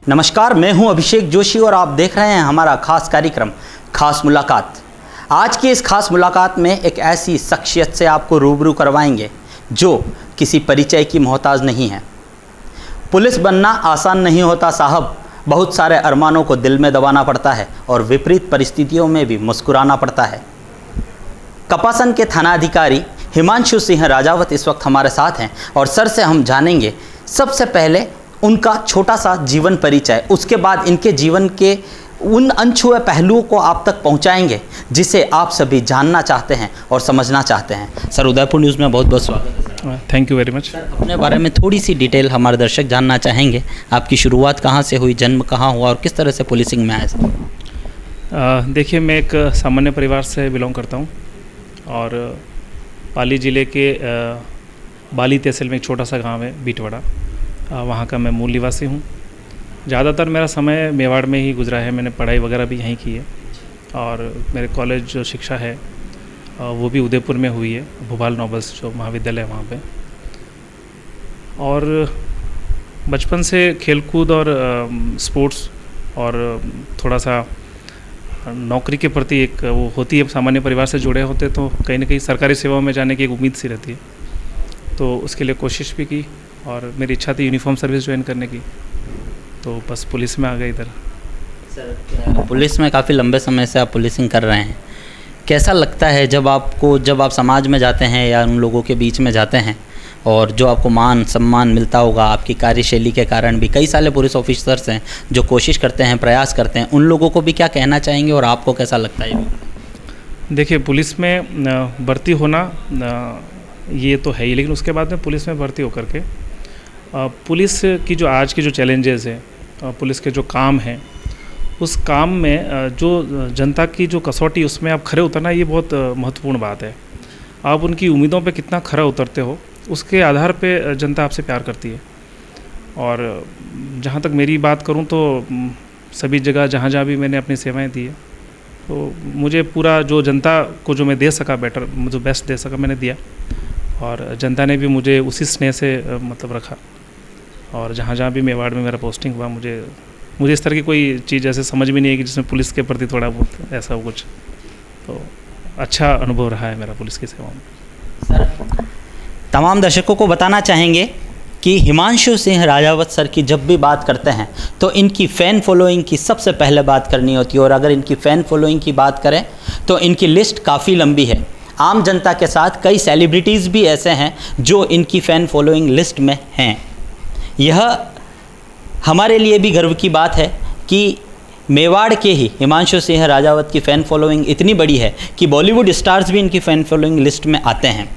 नमस्कार, मैं हूं अभिषेक जोशी और आप देख रहे हैं हमारा खास कार्यक्रम खास मुलाकात। आज की इस खास मुलाकात में एक ऐसी शख्सियत से आपको रूबरू करवाएंगे जो किसी परिचय की मोहताज नहीं है। पुलिस बनना आसान नहीं होता साहब, बहुत सारे अरमानों को दिल में दबाना पड़ता है और विपरीत परिस्थितियों में भी मुस्कुराना पड़ता है। कपासन के थानाधिकारी हिमांशु सिंह राजावत इस वक्त हमारे साथ हैं और सर से हम जानेंगे सबसे पहले उनका छोटा सा जीवन परिचय, उसके बाद इनके जीवन के उन अनछुए पहलुओं को आप तक पहुंचाएंगे जिसे आप सभी जानना चाहते हैं और समझना चाहते हैं। सर, उदयपुर न्यूज़ में बहुत बहुत स्वागत है। Thank you very much. Sir, अपने बारे में थोड़ी सी डिटेल हमारे दर्शक जानना चाहेंगे। आपकी शुरुआत कहाँ से हुई, जन्म कहाँ हुआ और किस तरह से पुलिसिंग में आए सर? देखिए, मैं एक सामान्य परिवार से बिलोंग करता हूँ और पाली ज़िले के बाली तहसील में एक छोटा सा गांव है बीटवाड़ा, वहाँ का मैं मूल निवासी हूँ। ज़्यादातर मेरा समय मेवाड़ में ही गुजरा है, मैंने पढ़ाई वगैरह भी यहीं की है और मेरे कॉलेज जो शिक्षा है वो भी उदयपुर में हुई है, भोपाल नोबल्स जो महाविद्यालय है वहाँ पे। और बचपन से खेलकूद और स्पोर्ट्स और थोड़ा सा नौकरी के प्रति एक वो होती है, सामान्य परिवार से जुड़े होते तो कहीं ना कहीं सरकारी सेवाओं में जाने की एक उम्मीद सी रहती है, तो उसके लिए कोशिश भी की और मेरी इच्छा थी यूनिफॉर्म सर्विस ज्वाइन करने की, तो बस पुलिस में आ गए इधर। सर, पुलिस में काफ़ी लंबे समय से आप पुलिसिंग कर रहे हैं, कैसा लगता है जब आप समाज में जाते हैं या उन लोगों के बीच में जाते हैं और जो आपको मान सम्मान मिलता होगा आपकी कार्यशैली के कारण भी? कई सारे पुलिस ऑफिसर्स हैं जो कोशिश करते हैं, प्रयास करते हैं, उन लोगों को भी क्या कहना चाहेंगे और आपको कैसा लगता है? देखिए, पुलिस में भर्ती होना ये तो है ही, लेकिन उसके बाद में पुलिस में भर्ती होकर के पुलिस की जो आज के जो चैलेंजेस हैं, पुलिस के जो काम हैं, उस काम में जो जनता की जो कसौटी उसमें आप खरे उतरना, ये बहुत महत्वपूर्ण बात है। आप उनकी उम्मीदों पे कितना खरा उतरते हो, उसके आधार पे जनता आपसे प्यार करती है। और जहाँ तक मेरी बात करूँ तो सभी जगह जहाँ जहाँ भी मैंने अपनी सेवाएं दी है, तो मुझे पूरा जो जनता को जो मैं दे सका, बेटर जो बेस्ट दे सका मैंने दिया और जनता ने भी मुझे उसी स्नेह से मतलब रखा। और जहाँ जहाँ भी मेवाड़ में मेरा पोस्टिंग हुआ, मुझे इस तरह की कोई चीज़ ऐसे समझ में नहीं है कि जिसमें पुलिस के प्रति थोड़ा बहुत ऐसा हो कुछ, तो अच्छा अनुभव रहा है मेरा पुलिस की सेवाओं में। सर, तमाम दर्शकों को बताना चाहेंगे कि हिमांशु सिंह राजावत सर की जब भी बात करते हैं तो इनकी फ़ैन फॉलोइंग की सबसे पहले बात करनी होती है और अगर इनकी फ़ैन फॉलोइंग की बात करें तो इनकी लिस्ट काफ़ी लंबी है। आम जनता के साथ कई सेलिब्रिटीज़ भी ऐसे हैं जो इनकी फ़ैन फॉलोइंग लिस्ट में हैं। यह हमारे लिए भी गर्व की बात है कि मेवाड़ के ही हिमांशु सिंह राजावत की फ़ैन फॉलोइंग इतनी बड़ी है कि बॉलीवुड स्टार्स भी इनकी फ़ैन फॉलोइंग लिस्ट में आते हैं।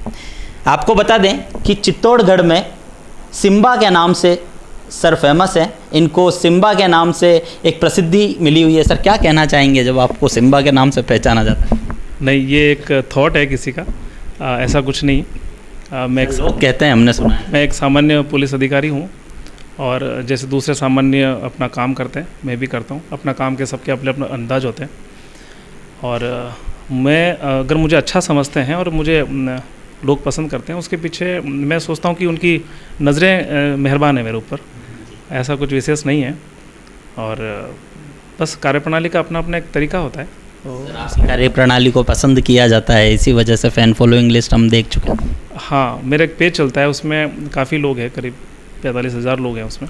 आपको बता दें कि चित्तौड़गढ़ में सिम्बा के नाम से सर फेमस है, इनको सिम्बा के नाम से एक प्रसिद्धि मिली हुई है। सर, क्या कहना चाहेंगे जब आपको सिम्बा के नाम से पहचाना जाता है? नहीं, ये एक थॉट है किसी का, ऐसा कुछ नहीं। लोग कहते हैं, हमने सुना है। मैं एक सामान्य पुलिस अधिकारी हूँ और जैसे दूसरे सामान्य अपना काम करते हैं, मैं भी करता हूँ अपना काम के सबके अपने अपने अंदाज होते हैं। और मैं अगर मुझे अच्छा समझते हैं और मुझे लोग पसंद करते हैं, उसके पीछे मैं सोचता हूँ कि उनकी नज़रें मेहरबान है मेरे ऊपर, ऐसा कुछ विशेष नहीं है। और बस कार्यप्रणाली का अपना अपना एक तरीका होता है, तो कार्यप्रणाली को पसंद किया जाता है, इसी वजह से फ़ैन फॉलोइंग लिस्ट हम देख चुके हैं। हाँ, मेरा एक पेज चलता है, उसमें काफ़ी लोग हैं, करीब 45,000 लोग हैं उसमें।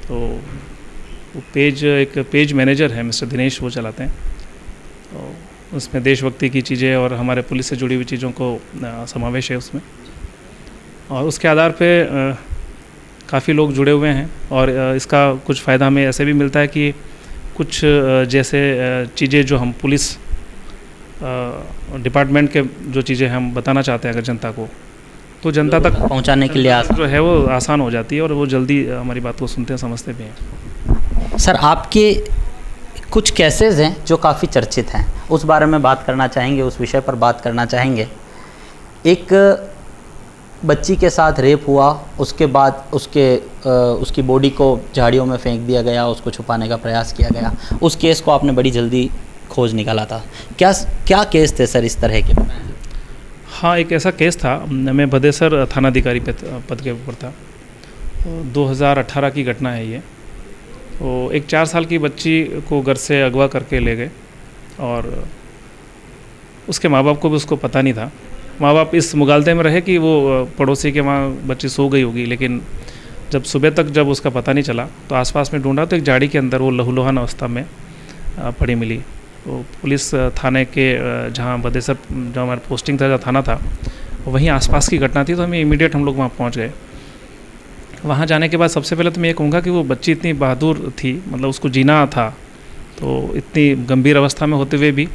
तो वो पेज, एक पेज मैनेजर है मिस्टर दिनेश, वो चलाते हैं। तो उसमें देशभक्ति की चीज़ें और हमारे पुलिस से जुड़ी हुई चीज़ों को समावेश है उसमें, और उसके आधार पे काफ़ी लोग जुड़े हुए हैं। और इसका कुछ फ़ायदा हमें ऐसे भी मिलता है कि कुछ जैसे चीज़ें जो हम पुलिस डिपार्टमेंट के जो चीज़ें हम बताना चाहते हैं अगर जनता को, तो जनता तक पहुंचाने के लिए जो है वो आसान हो जाती है और वो जल्दी हमारी बात को सुनते हैं, समझते भी हैं। सर, आपके कुछ केसेस हैं जो काफ़ी चर्चित हैं, उस बारे में बात करना चाहेंगे, उस विषय पर बात करना चाहेंगे। एक बच्ची के साथ रेप हुआ, उसके बाद उसकी बॉडी को झाड़ियों में फेंक दिया गया, उसको छुपाने का प्रयास किया गया। उस केस को आपने बड़ी जल्दी खोज निकाला था, क्या केस थे सर इस तरह के? हाँ, एक ऐसा केस था, मैं भदेसर थानाधिकारी पद के ऊपर था, 2018 की घटना है ये। तो एक 4 साल की बच्ची को घर से अगवा करके ले गए और उसके माँ बाप को भी उसको पता नहीं था। माँ बाप इस मुगालते में रहे कि वो पड़ोसी के वहाँ बच्ची सो गई होगी, लेकिन जब सुबह तक जब उसका पता नहीं चला तो आसपास में ढूंढा तो एक झाड़ी के अंदर वो लहूलुहान अवस्था में पड़ी मिली। तो पुलिस थाने के जहाँ बदेसर जहाँ हमारा पोस्टिंग था, जहाँ थाना था, वहीं आसपास की घटना थी, तो हमें इमीडिएट हम लोग वहाँ पहुँच गए। वहाँ जाने के बाद सबसे पहले तो मैं ये कहूँगा कि वो बच्ची इतनी बहादुर थी, मतलब उसको जीना था, तो इतनी गंभीर अवस्था में होते हुए भी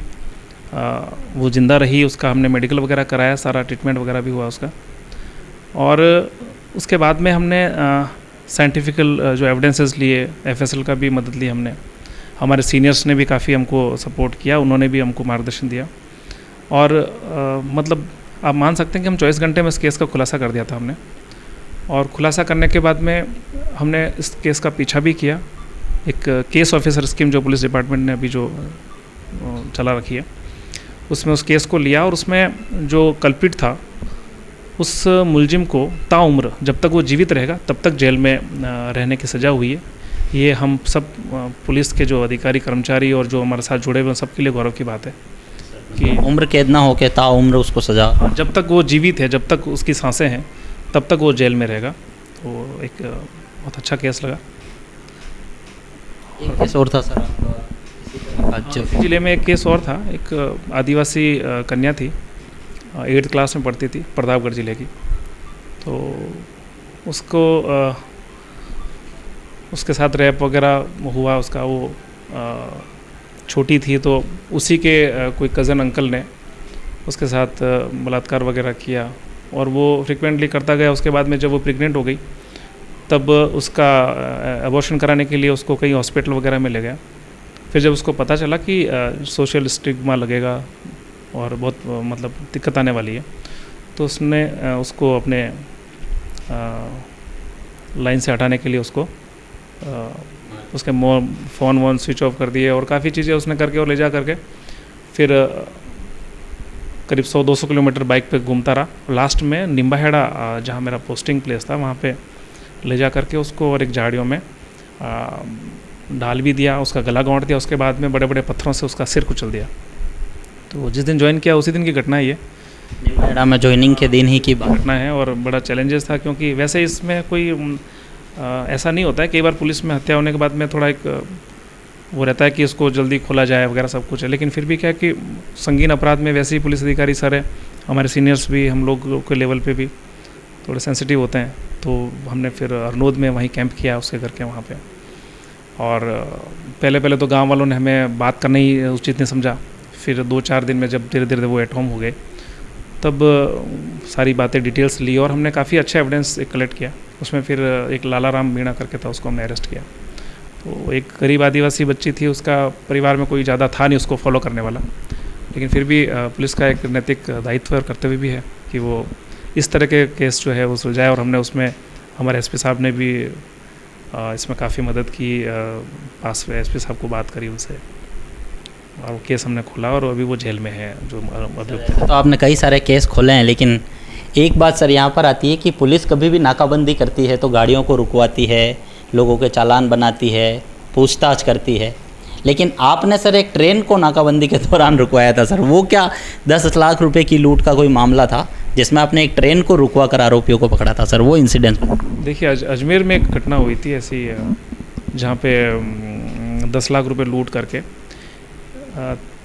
वो ज़िंदा रही। उसका हमने मेडिकल वगैरह कराया, सारा ट्रीटमेंट वगैरह भी हुआ उसका। और उसके बाद में हमने साइंटिफिकल जो एविडेंसेस लिए, एफएसएल का भी मदद ली हमने। हमारे सीनियर्स ने भी काफ़ी हमको सपोर्ट किया, उन्होंने भी हमको मार्गदर्शन दिया। और मतलब आप मान सकते हैं कि हम 24 घंटे में इस केस का खुलासा कर दिया था हमने। और खुलासा करने के बाद में हमने इस केस का पीछा भी किया। एक केस ऑफिसर स्कीम जो पुलिस डिपार्टमेंट ने अभी जो चला रखी है, उसमें उस केस को लिया और उसमें जो कल्प्रिट था उस मुलजिम को ताउम्र, जब तक वो जीवित रहेगा तब तक जेल में रहने की सज़ा हुई है। ये हम सब पुलिस के जो अधिकारी कर्मचारी और जो हमारे साथ जुड़े हुए हैं सबके लिए गौरव की बात है कि उम्र कैद ना होके ताउम्र उसको सज़ा, जब तक वो जीवित है, जब तक उसकी सांसें हैं, तब तक वो जेल में रहेगा। तो एक बहुत अच्छा केस लगा। एक केस और था सर इसी जिले में एक केस और था। एक आदिवासी कन्या थी, 8th क्लास में पढ़ती थी, प्रतापगढ़ ज़िले की। तो उसको उसके साथ रैप वगैरह हुआ उसका। वो छोटी थी तो उसी के कोई कज़न अंकल ने उसके साथ बलात्कार वगैरह किया और वो फ्रिक्वेंटली करता गया। उसके बाद में जब वो प्रेग्नेंट हो गई तब उसका अबॉर्शन कराने के लिए उसको कहीं हॉस्पिटल वगैरह में ले गया। फिर जब उसको पता चला कि सोशल स्टिग्मा लगेगा और बहुत मतलब दिक्कत आने वाली है, तो उसने उसको अपने लाइन से हटाने के लिए उसको उसके फ़ोन वोन स्विच ऑफ कर दिए और काफ़ी चीज़ें उसने करके और ले जा करके फिर करीब 100-200 किलोमीटर बाइक पे घूमता रहा। लास्ट में निम्बाहेड़ा जहाँ मेरा पोस्टिंग प्लेस था वहाँ पे ले जा करके उसको और एक झाड़ियों में डाल भी दिया, उसका गला गाँठ दिया। उसके बाद में बड़े बड़े पत्थरों से उसका सिर कुचल दिया। तो जिस दिन ज्वाइन किया उसी दिन की घटना है ये। निम्बाहेड़ा में ज्वाइनिंग के दिन ही की घटना है और बड़ा चैलेंजेस था, क्योंकि वैसे इसमें कोई ऐसा नहीं होता है। कई बार पुलिस में हत्या होने के बाद में थोड़ा एक वो रहता है कि इसको जल्दी खोला जाए वगैरह सब कुछ है, लेकिन फिर भी क्या है कि संगीन अपराध में वैसे ही पुलिस अधिकारी सारे हमारे सीनियर्स भी हम लोग के लेवल पे भी थोड़े सेंसिटिव होते हैं। तो हमने फिर हरनोद में वहीं कैंप किया उसके घर के वहाँ पे। और पहले तो गांव वालों ने हमें बात करना ही उचित नहीं समझा। फिर 2-4 दिन में जब धीरे धीरे वो एट होम हो गए तब सारी बातें डिटेल्स ली और हमने काफ़ी अच्छा एविडेंस कलेक्ट किया। उसमें फिर एक लालाराम मीणा करके था, उसको हमने अरेस्ट किया। तो एक गरीब आदिवासी बच्ची थी, उसका परिवार में कोई ज़्यादा था नहीं उसको फॉलो करने वाला, लेकिन फिर भी पुलिस का एक नैतिक दायित्व और कर्तव्य भी है कि वो इस तरह के केस जो है वो सुलझाए। और हमने उसमें हमारे एसपी साहब ने भी इसमें काफ़ी मदद की। पास एसपी साहब को बात करी उनसे और वो केस हमने खोला और अभी वो जेल में है जो अभियुक्त। तो आपने कई सारे केस खोले हैं, लेकिन एक बात सर यहाँ पर आती है कि पुलिस कभी भी नाकाबंदी करती है तो गाड़ियों को रुकवाती है, लोगों के चालान बनाती है, पूछताछ करती है, लेकिन आपने सर एक ट्रेन को नाकाबंदी के दौरान रुकवाया था सर। वो क्या 10 लाख रुपए की लूट का कोई मामला था जिसमें आपने एक ट्रेन को रुकवा कर आरोपियों को पकड़ा था सर, वो इंसिडेंट? देखिए अजमेर में एक घटना हुई थी ऐसी, जहाँ पे 10 लाख रुपए लूट करके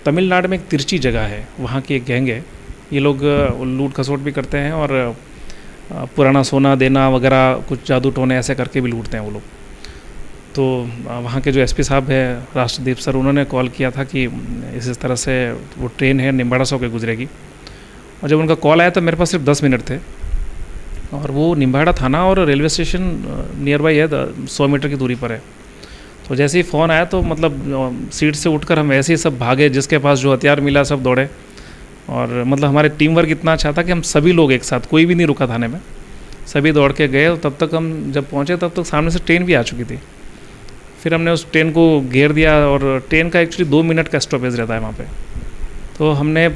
तमिलनाडु में एक तिरची जगह है, वहाँ की एक गैंग है। ये लोग लूट खसोट भी करते हैं और पुराना सोना देना वगैरह, कुछ जादू टोने ऐसे करके भी लूटते हैं वो लोग। तो वहाँ के जो एसपी साहब हैं राष्ट्रदीप सर, उन्होंने कॉल किया था कि इस तरह से वो ट्रेन है निम्बाड़ा से होकर गुजरेगी। और जब उनका कॉल आया तो मेरे पास सिर्फ 10 मिनट थे और वो निम्बाड़ा थाना और रेलवे स्टेशन नियर बाई है, 100 मीटर की दूरी पर है। तो जैसे ही फ़ोन आया तो मतलब सीट से उठकर हम ऐसे ही सब भागे, जिसके पास जो हथियार मिला सब दौड़े। और मतलब हमारे टीम वर्क इतना अच्छा था कि हम सभी लोग एक साथ, कोई भी नहीं रुका थाने में, सभी दौड़ के गए। तब तक हम जब पहुँचे तब तक सामने से ट्रेन भी आ चुकी थी। फिर हमने उस ट्रेन को घेर दिया और ट्रेन का एक्चुअली 2 मिनट का स्टॉपेज रहता है वहाँ पे। तो हमने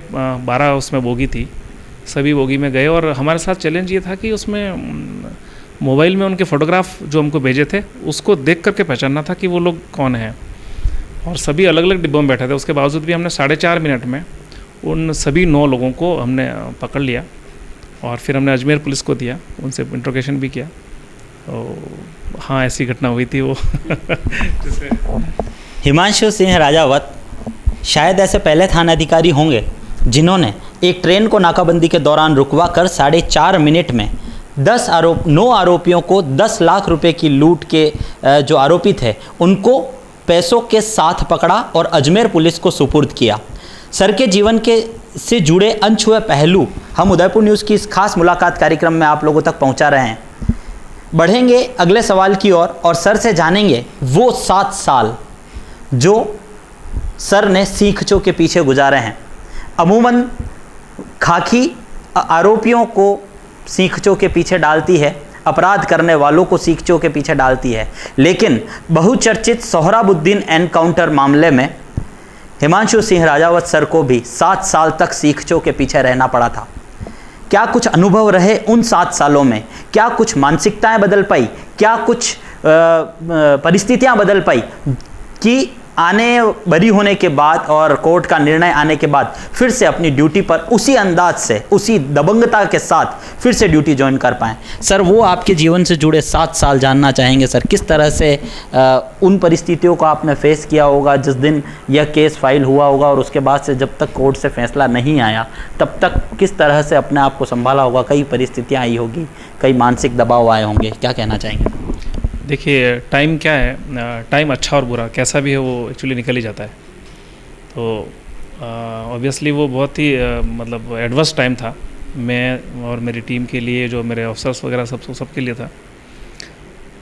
12 उसमें बोगी थी, सभी बोगी में गए और हमारे साथ चैलेंज ये था कि उसमें मोबाइल में उनके फ़ोटोग्राफ जो हमको भेजे थे उसको देख करके पहचानना था कि वो लोग कौन हैं। और सभी अलग अलग डिब्बों में बैठे थे, उसके बावजूद भी हमने 4.5 मिनट में उन सभी 9 लोगों को हमने पकड़ लिया और फिर हमने अजमेर पुलिस को दिया, उनसे इंट्रोगेशन भी किया। तो हाँ, ऐसी घटना हुई थी वो जिसे हिमांशु सिंह राजावत शायद ऐसे पहले थानाधिकारी होंगे जिन्होंने एक ट्रेन को नाकाबंदी के दौरान रुकवा कर 4.5 मिनट में 9 आरोपियों को 10 लाख रुपए की लूट के जो आरोपी थे उनको पैसों के साथ पकड़ा और अजमेर पुलिस को सुपुर्द किया। सर के जीवन के से जुड़े अनछुए पहलू हम उदयपुर न्यूज़ की इस खास मुलाकात कार्यक्रम में आप लोगों तक पहुंचा रहे हैं। बढ़ेंगे अगले सवाल की ओर और सर से जानेंगे वो 7 साल जो सर ने सीखचों के पीछे गुजारे हैं। अमूमन खाकी आरोपियों को सीखचों के पीछे डालती है, अपराध करने वालों को सीखचों के पीछे डालती है, लेकिन बहुचर्चित सोहराबुद्दीन एनकाउंटर मामले में हिमांशु सिंह राजावत सर को भी 7 साल तक सीखचों के पीछे रहना पड़ा था। क्या कुछ अनुभव रहे उन 7 सालों में? क्या कुछ मानसिकताएं बदल पाई? क्या कुछ परिस्थितियां बदल पाई कि बरी होने के बाद और कोर्ट का निर्णय आने के बाद फिर से अपनी ड्यूटी पर उसी अंदाज से, उसी दबंगता के साथ फिर से ड्यूटी ज्वाइन कर पाएँ? सर, वो आपके जीवन से जुड़े 7 साल जानना चाहेंगे। सर, किस तरह से उन परिस्थितियों को आपने फेस किया होगा जिस दिन यह केस फाइल हुआ होगा और उसके बाद से जब तक कोर्ट से फैसला नहीं आया तब तक किस तरह से अपने आप को संभाला होगा? कई परिस्थितियाँ आई होगी, कई मानसिक दबाव आए होंगे, क्या कहना चाहेंगे? देखिए, टाइम क्या है, टाइम अच्छा और बुरा कैसा भी है वो एक्चुअली निकल ही जाता है। तो ऑब्वियसली वो बहुत ही मतलब एडवर्स टाइम था मैं और मेरी टीम के लिए, जो मेरे ऑफिसर्स वगैरह सबके लिए था।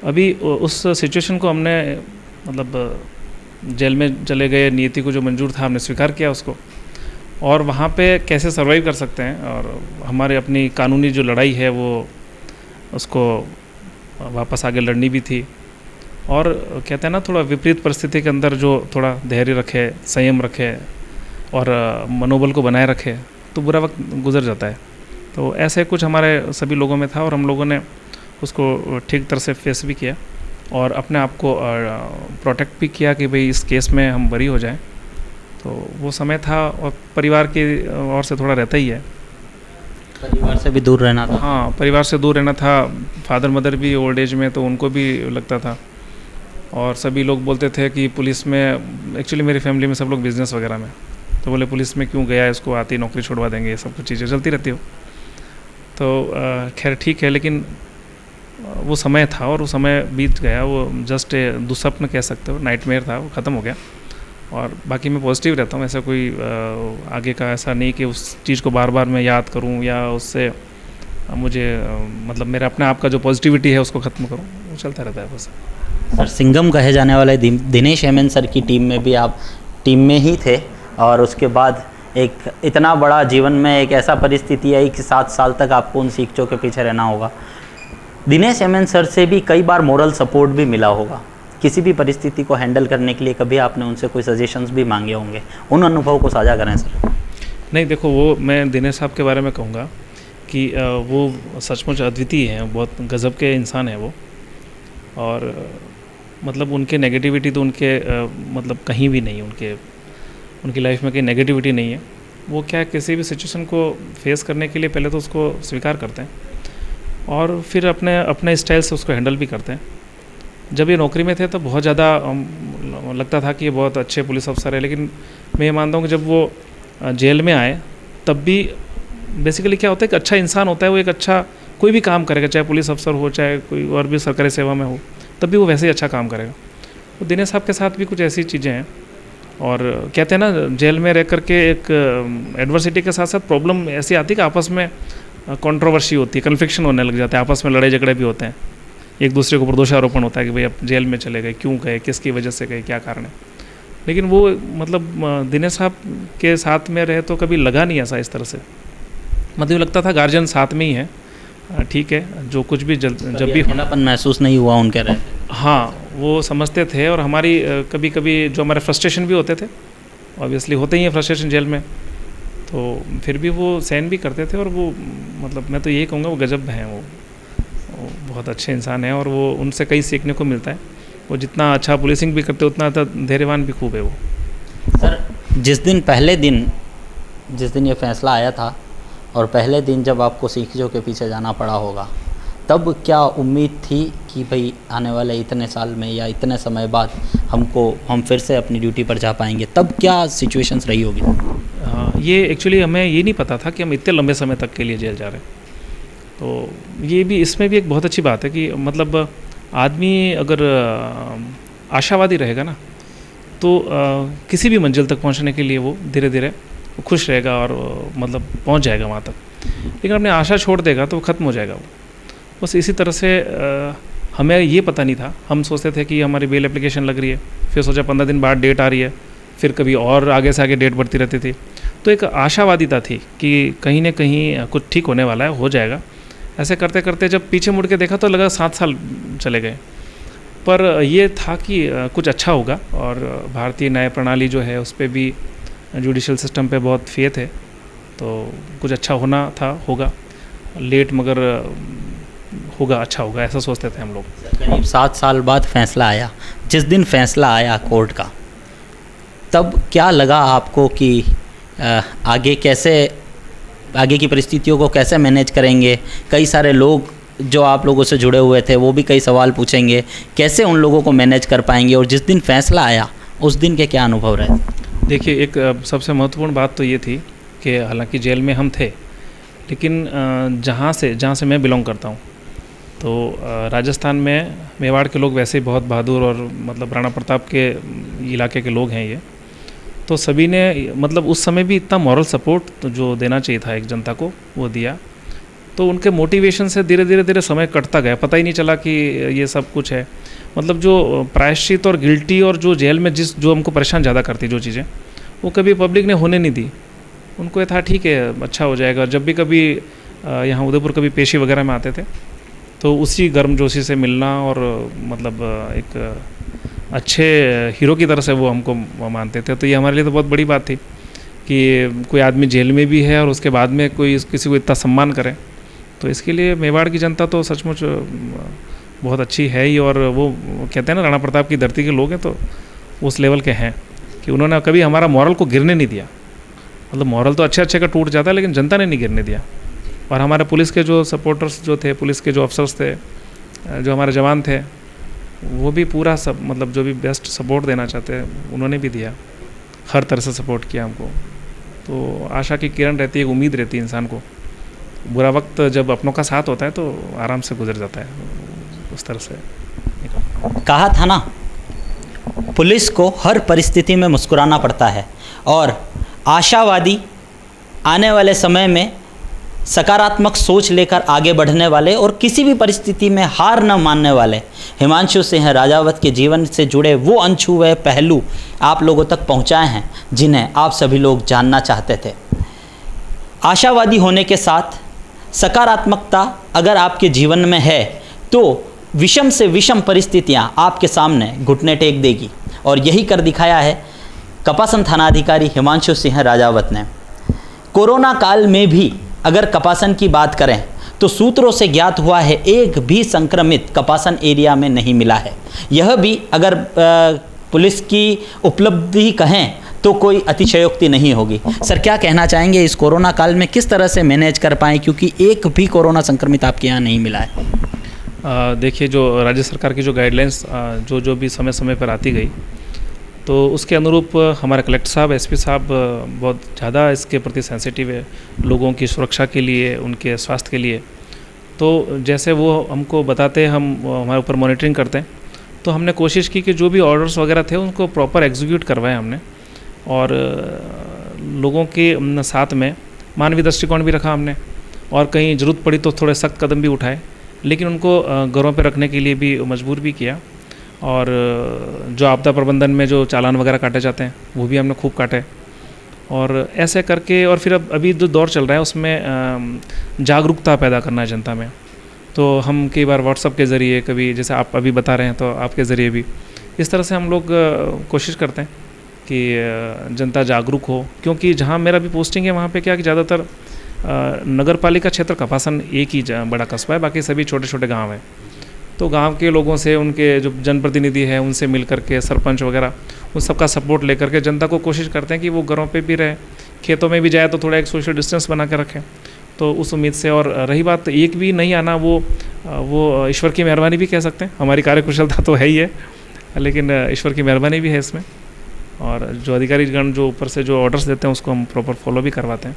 अभी उस सिचुएशन को हमने मतलब जेल में चले गए, नियति को जो मंजूर था हमने स्वीकार किया उसको, और वहाँ पे कैसे सर्वाइव कर सकते हैं और हमारे अपनी कानूनी जो लड़ाई है वो उसको वापस आगे लड़नी भी थी। और कहते हैं ना, थोड़ा विपरीत परिस्थिति के अंदर जो थोड़ा धैर्य रखे, संयम रखे और मनोबल को बनाए रखे तो बुरा वक्त गुजर जाता है। तो ऐसे कुछ हमारे सभी लोगों में था और हम लोगों ने उसको ठीक तरह से फेस भी किया और अपने आप को प्रोटेक्ट भी किया कि भाई इस केस में हम बरी हो जाएं। तो वो समय था और परिवार की ओर से थोड़ा रहता ही है, परिवार से भी दूर रहना था। हाँ, परिवार से दूर रहना था। फादर मदर भी ओल्ड एज में, तो उनको भी लगता था। और सभी लोग बोलते थे कि पुलिस में, एक्चुअली मेरी फैमिली में सब लोग बिज़नेस वगैरह में, तो बोले पुलिस में क्यों गया है, इसको आती नौकरी छोड़वा देंगे, ये सब कुछ चीज़ें चलती रहती हो। तो खैर ठीक है, लेकिन वो समय था और वो समय बीत गया। वो जस्ट दुस्वप्न कह सकते हो, नाइटमेयर था, वो ख़त्म हो गया। और बाकी मैं पॉजिटिव रहता हूँ, ऐसा कोई आगे का ऐसा नहीं कि उस चीज़ को बार बार मैं याद करूँ या उससे मुझे मतलब मेरा अपने आप का जो पॉजिटिविटी है उसको ख़त्म करूँ, वो चलता रहता है बस। सर, सिंघम कहे जाने वाले दिनेश एमएन सर की टीम में भी आप टीम में ही थे और उसके बाद एक इतना बड़ा जीवन में एक ऐसा परिस्थिति आई कि 7 साल तक आपको उन सीखचों के पीछे रहना होगा। दिनेश एमएन सर से भी कई बार मोरल सपोर्ट भी मिला होगा। किसी भी परिस्थिति को हैंडल करने के लिए कभी आपने उनसे कोई सजेशंस भी मांगे होंगे, उन अनुभव को साझा करें सर। नहीं, देखो, वो मैं दिनेश साहब के बारे में कहूँगा कि वो सचमुच अद्वितीय हैं, बहुत गज़ब के इंसान हैं वो। और मतलब उनके नेगेटिविटी तो उनके मतलब कहीं भी नहीं, उनकी लाइफ में कहीं नेगेटिविटी नहीं है। वो क्या, किसी भी सिचुएशन को फेस करने के लिए पहले तो उसको स्वीकार करते हैं और फिर अपने स्टाइल से उसको हैंडल भी करते हैं। जब ये नौकरी में थे तो बहुत ज़्यादा लगता था कि ये बहुत अच्छे पुलिस अफसर है, लेकिन मैं ये मानता हूँ कि जब वो जेल में आए तब भी बेसिकली क्या होता है, एक अच्छा इंसान होता है वो, एक अच्छा कोई भी काम करेगा, चाहे पुलिस अफसर हो चाहे कोई और भी सरकारी सेवा में हो, तब भी वो वैसे ही अच्छा काम करेगा। तो दिनेश साहब के साथ भी कुछ ऐसी चीज़ें हैं। और कहते हैं ना, जेल में रह कर के एक एडवर्सिटी के साथ साथ प्रॉब्लम ऐसी आती है कि आपस में कंट्रोवर्सी होती है, कन्फ्लिक्शन होने लग जाते हैं, आपस में लड़ाई झगड़े भी होते हैं, एक दूसरे को दोषारोपण होता है कि भाई अब जेल में चले गए, क्यों गए, किसकी वजह से गए, क्या कारण है। लेकिन वो मतलब दिनेश साहब के साथ में रहे तो कभी लगा नहीं ऐसा इस तरह से, मतलब लगता था गार्जियन साथ में ही है, ठीक है, जो कुछ भी जब भी अकेलापन महसूस नहीं हुआ उनके रहे। हाँ, वो समझते थे। और हमारी कभी कभी जो हमारे फ्रस्ट्रेशन भी होते थे, ऑब्वियसली होते ही हैं फ्रस्ट्रेशन जेल में, तो फिर भी वो सहन भी करते थे। और वो मतलब मैं तो यही कहूँगा वो गजब हैं वो, वो बहुत अच्छे इंसान हैं और वो उनसे कई सीखने को मिलता है। वो जितना अच्छा पुलिसिंग भी करते उतना धैर्यवान भी खूब है वो। सर, जिस दिन ये फैसला आया था और पहले दिन जब आपको सीखियों के पीछे जाना पड़ा होगा, तब क्या उम्मीद थी कि भाई आने वाले इतने साल में या इतने समय बाद हम फिर से अपनी ड्यूटी पर जा पाएंगे? तब क्या सिचुएशंस रही होगी? ये एक्चुअली हमें ये नहीं पता था कि हम इतने लंबे समय तक के लिए जेल जा रहे हैं। तो ये भी, इसमें भी एक बहुत अच्छी बात है कि मतलब आदमी अगर आशावादी रहेगा ना, तो किसी भी मंजिल तक पहुंचने के लिए वो धीरे धीरे खुश रहेगा और मतलब पहुंच जाएगा वहाँ तक। लेकिन अपने आशा छोड़ देगा तो वो ख़त्म हो जाएगा वो। बस इसी तरह से हमें ये पता नहीं था। हम सोचते थे कि हमारी बेल एप्लीकेशन लग रही है, फिर सोचा 15 दिन बाद डेट आ रही है, फिर कभी और आगे से आगे डेट बढ़ती रहती थी। तो एक आशावादिता थी कि कहीं ना कहीं कुछ ठीक होने वाला है, हो जाएगा। ऐसे करते करते जब पीछे मुड़ के देखा तो लगा 7 साल चले गए। पर ये था कि कुछ अच्छा होगा, और भारतीय न्याय प्रणाली जो है उस पर भी, जुडिशल सिस्टम पे बहुत फेथ है, तो कुछ अच्छा होना था, होगा। लेट मगर होगा, अच्छा होगा, ऐसा सोचते थे हम लोग। करीब 7 साल बाद फैसला आया। जिस दिन फैसला आया कोर्ट का, तब क्या लगा आपको कि आगे की परिस्थितियों को कैसे मैनेज करेंगे? कई सारे लोग जो आप लोगों से जुड़े हुए थे वो भी कई सवाल पूछेंगे, कैसे उन लोगों को मैनेज कर पाएंगे? और जिस दिन फैसला आया उस दिन के क्या अनुभव रहे? देखिए, एक सबसे महत्वपूर्ण बात तो ये थी कि हालांकि जेल में हम थे, लेकिन जहाँ से मैं बिलोंग करता हूँ, तो राजस्थान में मेवाड़ के लोग वैसे ही बहुत बहादुर और मतलब राणा प्रताप के इलाके के लोग हैं ये। तो सभी ने मतलब उस समय भी इतना मॉरल सपोर्ट तो जो देना चाहिए था एक जनता को, वो दिया। तो उनके मोटिवेशन से धीरे धीरे समय कटता गया, पता ही नहीं चला कि ये सब कुछ है। मतलब जो प्रायश्चित और गिल्टी और जो जेल में जो हमको परेशान ज़्यादा करती जो चीज़ें, वो कभी पब्लिक ने होने नहीं दी। उनको ये था ठीक है, अच्छा हो जाएगा। जब भी कभी यहाँ उदयपुर कभी पेशी वगैरह में आते थे, तो उसी गर्मजोशी से मिलना और मतलब एक अच्छे हीरो की तरह से वो हमको मानते थे। तो ये हमारे लिए तो बहुत बड़ी बात थी कि कोई आदमी जेल में भी है और उसके बाद में कोई किसी को इतना सम्मान करे। तो इसके लिए मेवाड़ की जनता तो सचमुच बहुत अच्छी है ही। और वो कहते हैं ना, राणा प्रताप की धरती के लोग हैं, तो उस लेवल के हैं कि उन्होंने कभी हमारा मॉरल को गिरने नहीं दिया। मतलब मॉरल तो अच्छे का टूट जाता है, लेकिन जनता ने नहीं गिरने दिया। और हमारे पुलिस के जो सपोर्टर्स जो थे, पुलिस के जो अफसर्स थे, जो हमारे जवान थे, वो भी पूरा सब मतलब जो भी बेस्ट सपोर्ट देना चाहते हैं उन्होंने भी दिया, हर तरह से सपोर्ट किया हमको। तो आशा की किरण रहती है, उम्मीद रहती है इंसान को। बुरा वक्त जब अपनों का साथ होता है तो आराम से गुजर जाता है, उस तरह से। कहा था ना, पुलिस को हर परिस्थिति में मुस्कुराना पड़ता है, और आशावादी, आने वाले समय में सकारात्मक सोच लेकर आगे बढ़ने वाले और किसी भी परिस्थिति में हार न मानने वाले हिमांशु सिंह राजावत के जीवन से जुड़े वो अनछुए पहलू आप लोगों तक पहुंचाए हैं जिन्हें आप सभी लोग जानना चाहते थे। आशावादी होने के साथ सकारात्मकता अगर आपके जीवन में है तो विषम से विषम परिस्थितियां आपके सामने घुटने टेक देगी, और यही कर दिखाया है कपासन थानाधिकारी हिमांशु सिंह राजावत ने। कोरोना काल में भी अगर कपासन की बात करें तो सूत्रों से ज्ञात हुआ है एक भी संक्रमित कपासन एरिया में नहीं मिला है। यह भी अगर पुलिस की उपलब्धि कहें तो कोई अतिशयोक्ति नहीं होगी। सर, क्या कहना चाहेंगे, इस कोरोना काल में किस तरह से मैनेज कर पाएँ, क्योंकि एक भी कोरोना संक्रमित आपके यहाँ नहीं मिला है? देखिए, जो राज्य सरकार की जो गाइडलाइंस जो भी समय समय पर आती गई, तो उसके अनुरूप हमारे कलेक्टर साहब, एसपी साहब बहुत ज़्यादा इसके प्रति सेंसिटिव है, लोगों की सुरक्षा के लिए, उनके स्वास्थ्य के लिए। तो जैसे वो हमको बताते हैं, हम हमारे ऊपर मॉनिटरिंग करते हैं, तो हमने कोशिश की कि जो भी ऑर्डर्स वगैरह थे उनको प्रॉपर एग्जीक्यूट करवाएं हमने, और लोगों के साथ में मानवीय दृष्टिकोण भी रखा हमने, और कहीं ज़रूरत पड़ी तो थोड़े सख्त कदम भी उठाए, लेकिन उनको घरों पर रखने के लिए भी मजबूर भी किया। और जो आपदा प्रबंधन में जो चालान वगैरह काटे जाते हैं वो भी हमने खूब काटे, और ऐसे करके। और फिर अब अभी जो दौर चल रहा है उसमें जागरूकता पैदा करना है जनता में। तो हम कई बार व्हाट्सएप के ज़रिए, कभी जैसे आप अभी बता रहे हैं तो आपके ज़रिए भी, इस तरह से हम लोग कोशिश करते हैं कि जनता जागरूक हो। क्योंकि जहाँ मेरा भी पोस्टिंग है वहाँ पे क्या कि ज़्यादातर नगर पालिका क्षेत्र कपासन एक ही बड़ा कस्बा है, बाकी सभी छोटे छोटे गांव हैं। तो गांव के लोगों से, उनके जो जनप्रतिनिधि हैं उनसे मिल करके, सरपंच वगैरह उन सबका सपोर्ट लेकर के जनता को कोशिश करते हैं कि वो घरों पे भी रहे, खेतों में भी जाए तो थोड़ा एक सोशल डिस्टेंस बना के रखें। तो उस उम्मीद से, और रही बात एक भी नहीं आना, वो ईश्वर की मेहरबानी भी कह सकते हैं। हमारी कार्यकुशलता तो है ही है, लेकिन ईश्वर की मेहरबानी भी है इसमें। और जो अधिकारीगण जो ऊपर से जो ऑर्डर्स देते हैं उसको हम प्रॉपर फॉलो भी करवाते हैं।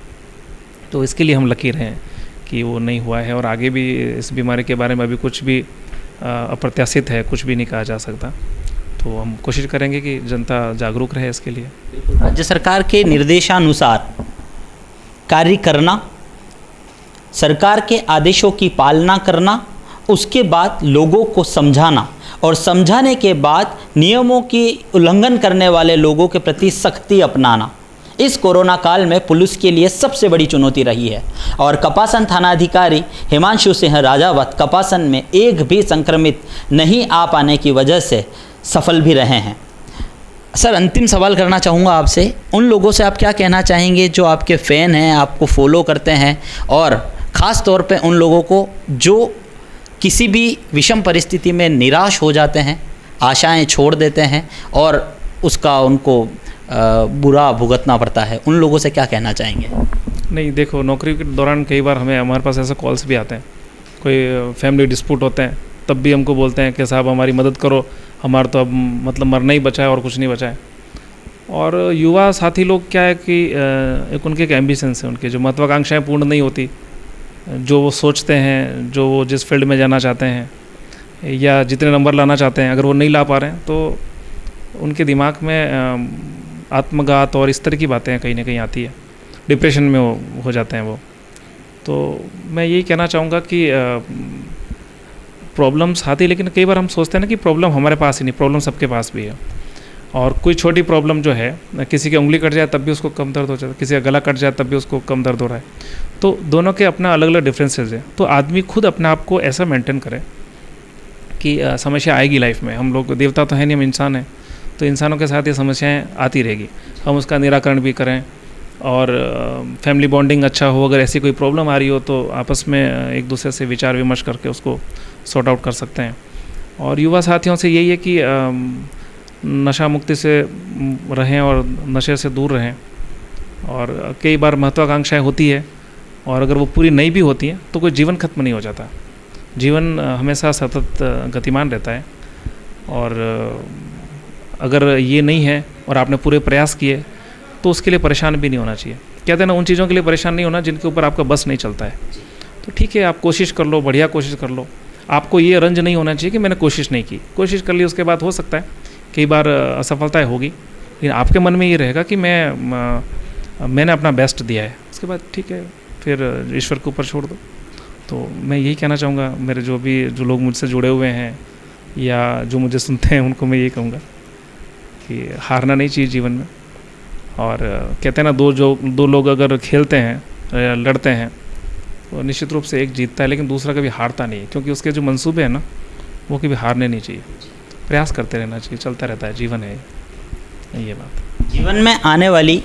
तो इसके लिए हम लकी रहे हैं कि वो नहीं हुआ है, और आगे भी इस बीमारी के बारे में अभी कुछ भी अप्रत्याशित है, कुछ भी नहीं कहा जा सकता। तो हम कोशिश करेंगे कि जनता जागरूक रहे इसके लिए। राज्य सरकार के निर्देशानुसार कार्य करना, सरकार के आदेशों की पालना करना, उसके बाद लोगों को समझाना, और समझाने के बाद नियमों की उल्लंघन करने वाले लोगों के प्रति सख्ती अपनाना, इस कोरोना काल में पुलिस के लिए सबसे बड़ी चुनौती रही है। और कपासन थानाधिकारी हिमांशु सिंह राजावत कपासन में एक भी संक्रमित नहीं आ पाने की वजह से सफल भी रहे हैं। सर, अंतिम सवाल करना चाहूँगा आपसे, उन लोगों से आप क्या कहना चाहेंगे जो आपके फ़ैन हैं, आपको फॉलो करते हैं, और ख़ास तौर पे उन लोगों को जो किसी भी विषम परिस्थिति में निराश हो जाते हैं, आशाएं छोड़ देते हैं और उसका उनको बुरा भुगतना पड़ता है, उन लोगों से क्या कहना चाहेंगे? नहीं, देखो, नौकरी के दौरान कई बार हमारे पास ऐसे कॉल्स भी आते हैं, कोई फैमिली डिस्प्यूट होते हैं, तब भी हमको बोलते हैं कि साहब हमारी मदद करो, हमारा तो अब मतलब मरना ही बचा है और कुछ नहीं बचा है। और युवा साथी लोग क्या है कि एक उनके एक एम्बिशंस है, उनके जो महत्वाकांक्षाएँ पूर्ण नहीं होती, जो वो सोचते हैं, जो वो जिस फील्ड में जाना चाहते हैं या जितने नंबर लाना चाहते हैं, अगर वो नहीं ला पा रहे हैं तो उनके दिमाग में आत्मघात और इस तरह की बातें कहीं ना कहीं आती है, डिप्रेशन में हो जाते हैं वो। तो मैं यही कहना चाहूँगा कि प्रॉब्लम्स आती है, लेकिन कई बार हम सोचते हैं ना कि प्रॉब्लम हमारे पास ही नहीं, प्रॉब्लम सबके पास भी है। और कोई छोटी प्रॉब्लम जो है, किसी की उंगली कट जाए तब भी उसको कम दर्द हो जाता है, किसी का गला कट जाए तब भी उसको कम दर्द हो रहा है। तो दोनों के अपना अलग अलग डिफरेंसेस है। तो आदमी खुद अपने आप को ऐसा मेंटेन करे कि समस्या आएगी लाइफ में। हम लोग देवता तो है नहीं, हम इंसान हैं, तो इंसानों के साथ ये समस्याएं आती रहेगी, हम उसका निराकरण भी करें। और फैमिली बॉन्डिंग अच्छा हो, अगर ऐसी कोई प्रॉब्लम आ रही हो तो आपस में एक दूसरे से विचार विमर्श करके उसको सॉर्ट आउट कर सकते हैं। और युवा साथियों से यही है कि नशा मुक्ति से रहें और नशे से दूर रहें। और कई बार महत्वाकांक्षाएं होती है, और अगर वो पूरी नहीं भी होती हैं तो कोई जीवन खत्म नहीं हो जाता, जीवन हमेशा सतत गतिमान रहता है। और अगर ये नहीं है और आपने पूरे प्रयास किए तो उसके लिए परेशान भी नहीं होना चाहिए। कहते हैं ना, उन चीज़ों के लिए परेशान नहीं होना जिनके ऊपर आपका बस नहीं चलता है। तो ठीक है, आप कोशिश कर लो, बढ़िया कोशिश कर लो। आपको ये रंज नहीं होना चाहिए कि मैंने कोशिश नहीं की। कोशिश कर ली, उसके बाद हो सकता है कई बार असफलताएं होगी, लेकिन आपके मन में ये रहेगा कि मैंने अपना बेस्ट दिया है। उसके बाद ठीक है, फिर ईश्वर के ऊपर छोड़ दो। तो मैं यही कहना चाहूँगा, मेरे जो लोग मुझसे जुड़े हुए हैं या जो मुझे सुनते हैं, उनको मैं यही कहूँगा कि हारना नहीं चाहिए जीवन में। और कहते हैं ना, दो लोग अगर खेलते हैं, लड़ते हैं, तो निश्चित रूप से एक जीतता है, लेकिन दूसरा कभी हारता नहीं है, क्योंकि उसके जो मंसूबे हैं ना, वो कभी हारने नहीं चाहिए। प्रयास करते रहना चाहिए, चलता रहता है, जीवन है ये बात। जीवन में आने वाली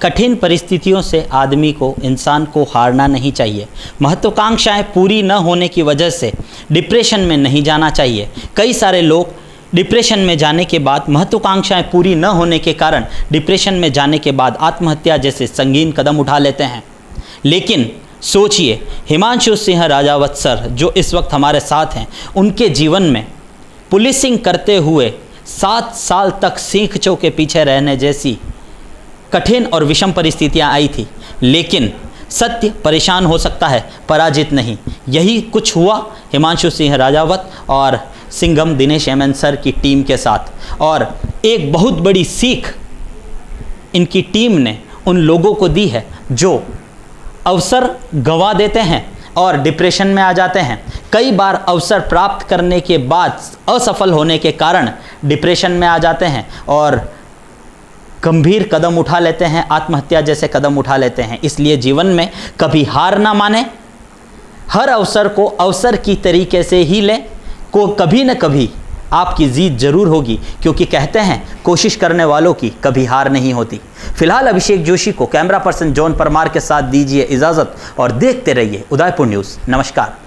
कठिन परिस्थितियों से आदमी को, इंसान को हारना नहीं चाहिए। महत्वाकांक्षाएं पूरी न होने की वजह से डिप्रेशन में नहीं जाना चाहिए। कई सारे लोग डिप्रेशन में जाने के बाद, महत्वाकांक्षाएं पूरी न होने के कारण डिप्रेशन में जाने के बाद आत्महत्या जैसे संगीन कदम उठा लेते हैं। लेकिन सोचिए, हिमांशु सिंह राजावत सर जो इस वक्त हमारे साथ हैं, उनके जीवन में पुलिसिंग करते हुए 7 साल तक सीखचों के पीछे रहने जैसी कठिन और विषम परिस्थितियां आई थी। लेकिन सत्य परेशान हो सकता है, पराजित नहीं। यही कुछ हुआ हिमांशु सिंह राजावत और सिंघम दिनेश एमएन सर की टीम के साथ। और एक बहुत बड़ी सीख इनकी टीम ने उन लोगों को दी है जो अवसर गंवा देते हैं और डिप्रेशन में आ जाते हैं। कई बार अवसर प्राप्त करने के बाद असफल होने के कारण डिप्रेशन में आ जाते हैं और गंभीर कदम उठा लेते हैं, आत्महत्या जैसे कदम उठा लेते हैं। इसलिए जीवन में कभी हार ना माने, हर अवसर को अवसर की तरीके से ही लें, को कभी न कभी आपकी जीत जरूर होगी, क्योंकि कहते हैं कोशिश करने वालों की कभी हार नहीं होती। फिलहाल अभिषेक जोशी को कैमरा पर्सन जॉन परमार के साथ दीजिए इजाज़त और देखते रहिए उदयपुर न्यूज़। नमस्कार।